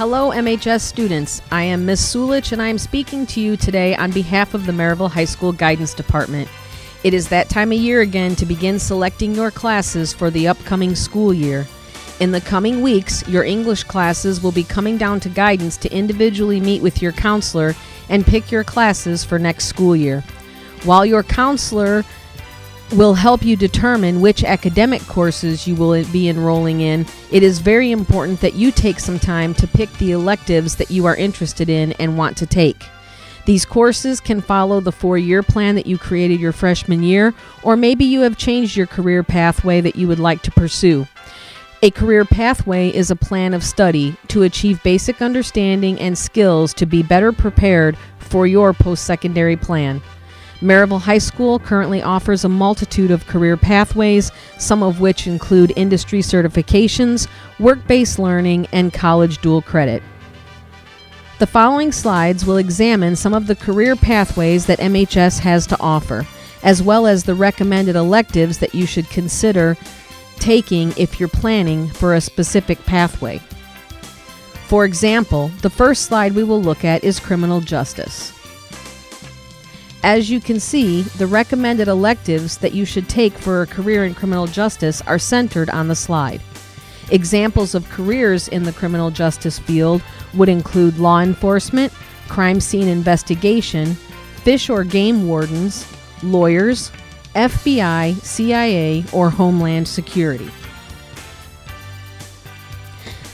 Hello, MHS students. I am Ms. Sulich, and I am speaking to you today on behalf of the Maryville High School Guidance Department. It is that time of year again to begin selecting your classes for the upcoming school year. In the coming weeks, your English classes will be coming down to guidance to individually meet with your counselor and pick your classes for next school year. While your counselor will help you determine which academic courses you will be enrolling in, it is very important that you take some time to pick the electives that you are interested in and want to take. These courses can follow the 4-year plan that you created your freshman year, or maybe you have changed your career pathway that you would like to pursue. A career pathway is a plan of study to achieve basic understanding and skills to be better prepared for your post-secondary plan. Maryville High School currently offers a multitude of career pathways, some of which include industry certifications, work-based learning, and college dual credit. The following slides will examine some of the career pathways that MHS has to offer, as well as the recommended electives that you should consider taking if you're planning for a specific pathway. For example, the first slide we will look at is criminal justice. As you can see, the recommended electives that you should take for a career in criminal justice are centered on the slide. Examples of careers in the criminal justice field would include law enforcement, crime scene investigation, fish or game wardens, lawyers, FBI, CIA, or Homeland Security.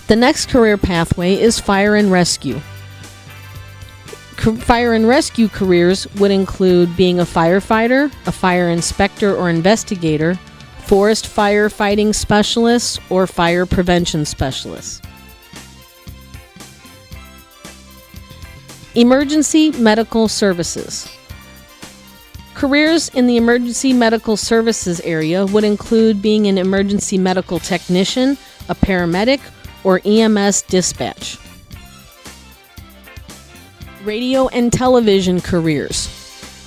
The next career pathway is fire and rescue. Fire and rescue careers would include being a firefighter, a fire inspector or investigator, forest firefighting specialist, or fire prevention specialist. Emergency medical services. Careers in the emergency medical services area would include being an emergency medical technician, a paramedic, or EMS dispatch. Radio and television careers.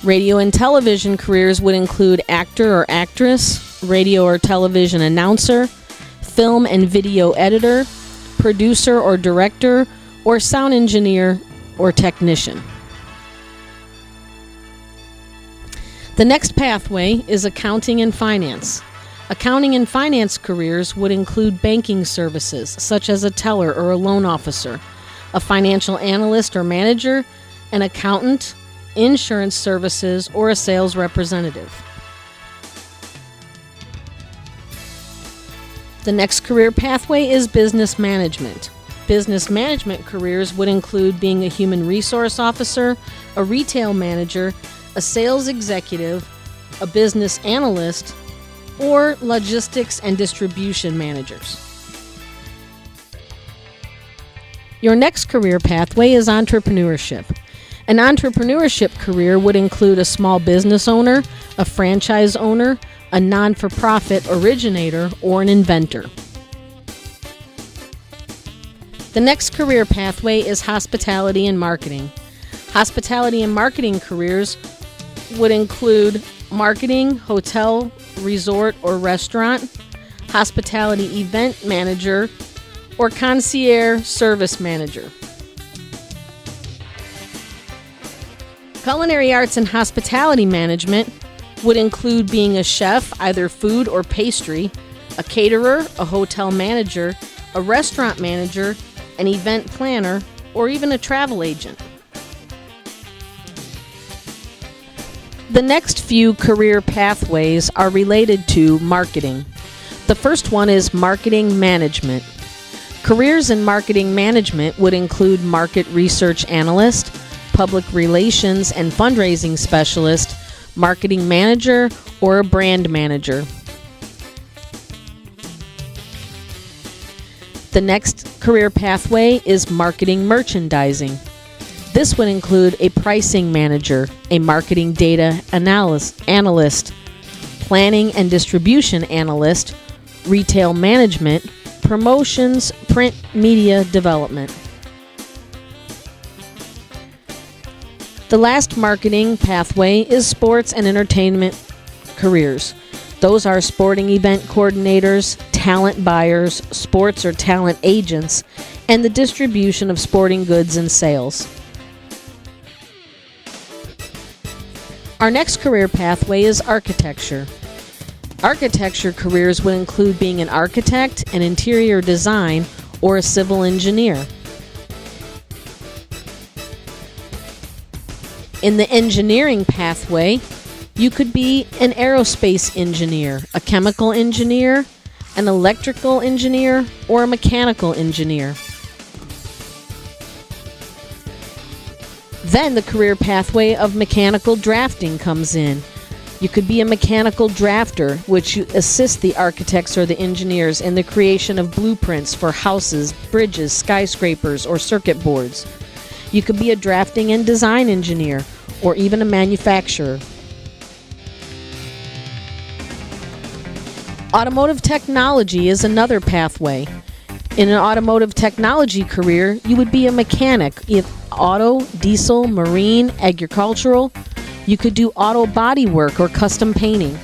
Radio and television careers would include actor or actress, radio or television announcer, film and video editor, producer or director, or sound engineer or technician. The next pathway is accounting and finance. Accounting and finance careers would include banking services, such as a teller or a loan officer, a financial analyst or manager, an accountant, insurance services, or a sales representative. The next career pathway is business management. Business management careers would include being a human resource officer, a retail manager, a sales executive, a business analyst, or logistics and distribution managers. Your next career pathway is entrepreneurship. An entrepreneurship career would include a small business owner, a franchise owner, a non-for-profit originator, or an inventor. The next career pathway is hospitality and marketing. Hospitality and marketing careers would include marketing, hotel, resort, or restaurant, hospitality event manager, or concierge service manager. Culinary arts and hospitality management would include being a chef, either food or pastry, a caterer, a hotel manager, a restaurant manager, an event planner, or even a travel agent. The next few career pathways are related to marketing. The first one is marketing management. Careers in marketing management would include market research analyst, public relations and fundraising specialist, marketing manager, or a brand manager. The next career pathway is marketing merchandising. This would include a pricing manager, a marketing data analyst, planning and distribution analyst, retail management, promotions, print media development. The last marketing pathway is sports and entertainment careers. Those are sporting event coordinators, talent buyers, sports or talent agents, and the distribution of sporting goods and sales. Our next career pathway is architecture. Architecture careers would include being an architect, an interior design, or a civil engineer. In the engineering pathway, you could be an aerospace engineer, a chemical engineer, an electrical engineer, or a mechanical engineer. Then the career pathway of mechanical drafting comes in. You could be a mechanical drafter, which assists the architects or the engineers in the creation of blueprints for houses, bridges, skyscrapers, or circuit boards. You could be a drafting and design engineer, or even a manufacturer. Automotive technology is another pathway. In an automotive technology career, you would be a mechanic, auto, diesel, marine, agricultural. You could do auto body work or custom painting,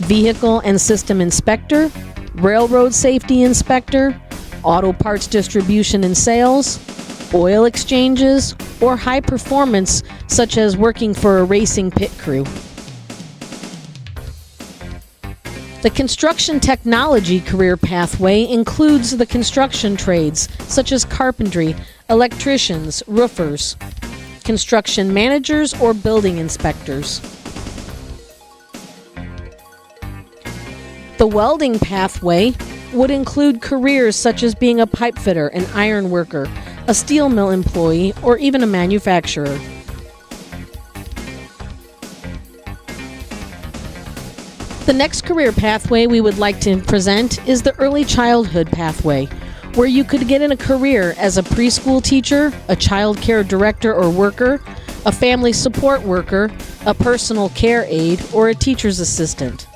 vehicle and system inspector, railroad safety inspector, auto parts distribution and sales, oil exchanges, or high performance such as working for a racing pit crew. The construction technology career pathway includes the construction trades such as carpentry, electricians, roofers, construction managers, or building inspectors. The welding pathway would include careers such as being a pipe fitter, an iron worker, a steel mill employee, or even a manufacturer. The next career pathway we would like to present is the early childhood pathway, where you could get in a career as a preschool teacher, a child care director or worker, a family support worker, a personal care aide, or a teacher's assistant.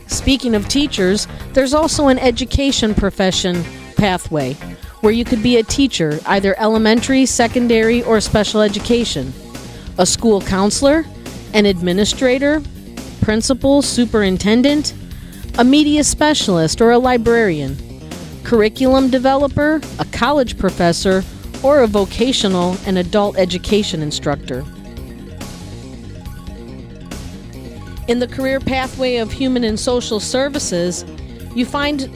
Speaking of teachers, there's also an education profession pathway, where you could be a teacher, either elementary, secondary, or special education, a school counselor, an administrator, principal, superintendent, a media specialist or a librarian, curriculum developer, a college professor, or a vocational and adult education instructor. In the career pathway of human and social services, you find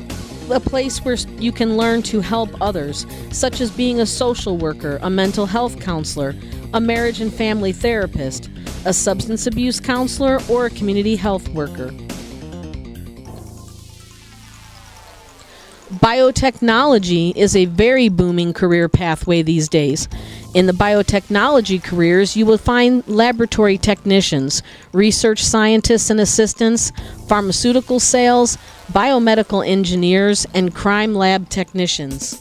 a place where you can learn to help others, such as being a social worker, a mental health counselor, a marriage and family therapist, a substance abuse counselor, or a community health worker. Biotechnology is a very booming career pathway these days. In the biotechnology careers, you will find laboratory technicians, research scientists and assistants, pharmaceutical sales, biomedical engineers, and crime lab technicians.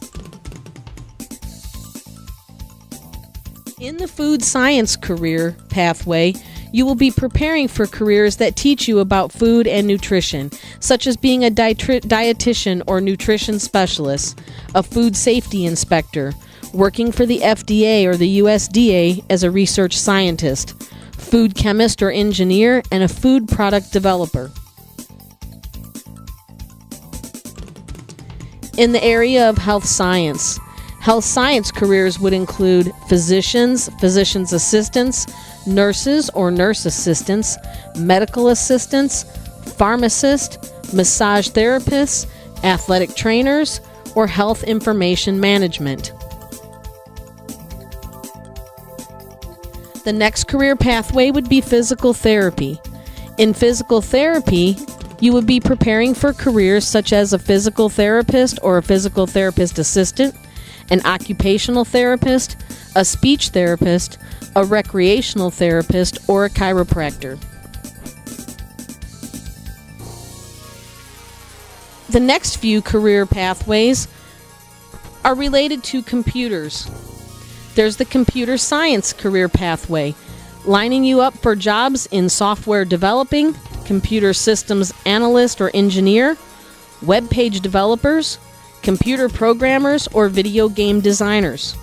In the food science career pathway, you will be preparing for careers that teach you about food and nutrition, such as being a dietitian or nutrition specialist, a food safety inspector, working for the FDA or the USDA as a research scientist, food chemist or engineer, and a food product developer. In the area of health science careers would include physicians, physician's assistants, nurses or nurse assistants, medical assistants, pharmacists, massage therapists, athletic trainers, or health information management. The next career pathway would be physical therapy. In physical therapy, you would be preparing for careers such as a physical therapist or a physical therapist assistant, an occupational therapist, a speech therapist, a recreational therapist, or a chiropractor. The next few career pathways are related to computers. There's the computer science career pathway, lining you up for jobs in software developing, computer systems analyst or engineer, web page developers, computer programmers, or video game designers.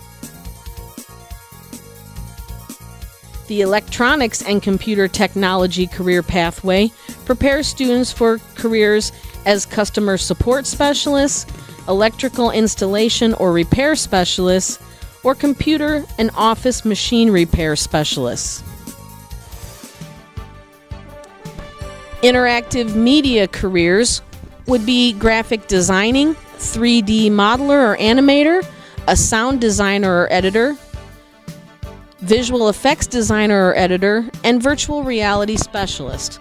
The Electronics and Computer Technology career pathway prepares students for careers as customer support specialists, electrical installation or repair specialists, or computer and office machine repair specialists. Interactive media careers would be graphic designing, 3D modeler or animator, a sound designer or editor, visual effects designer or editor, and virtual reality specialist.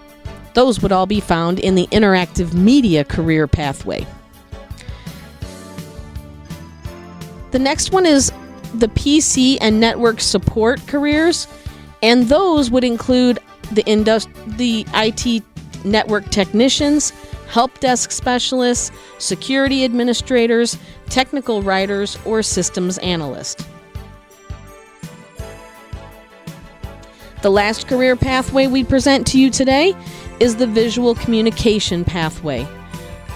Those would all be found in the interactive media career pathway. The next one is the PC and network support careers, and those would include the IT network technicians, help desk specialists, security administrators, technical writers, or systems analysts. The last career pathway we present to you today is the visual communication pathway.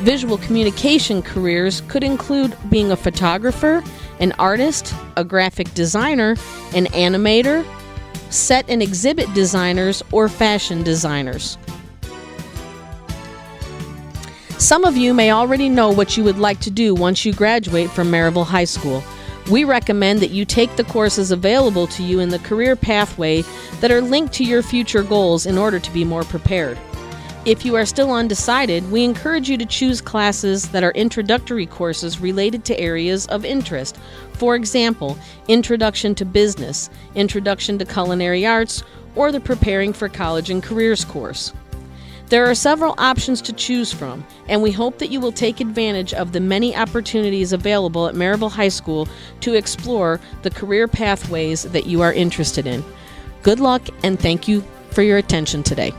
Visual communication careers could include being a photographer, an artist, a graphic designer, an animator, set and exhibit designers, or fashion designers. Some of you may already know what you would like to do once you graduate from Maryville High School. We recommend that you take the courses available to you in the career pathway that are linked to your future goals in order to be more prepared. If you are still undecided, we encourage you to choose classes that are introductory courses related to areas of interest. For example, Introduction to Business, Introduction to Culinary Arts, or the Preparing for College and Careers course. There are several options to choose from, and we hope that you will take advantage of the many opportunities available at Maryville High School to explore the career pathways that you are interested in. Good luck, and thank you for your attention today.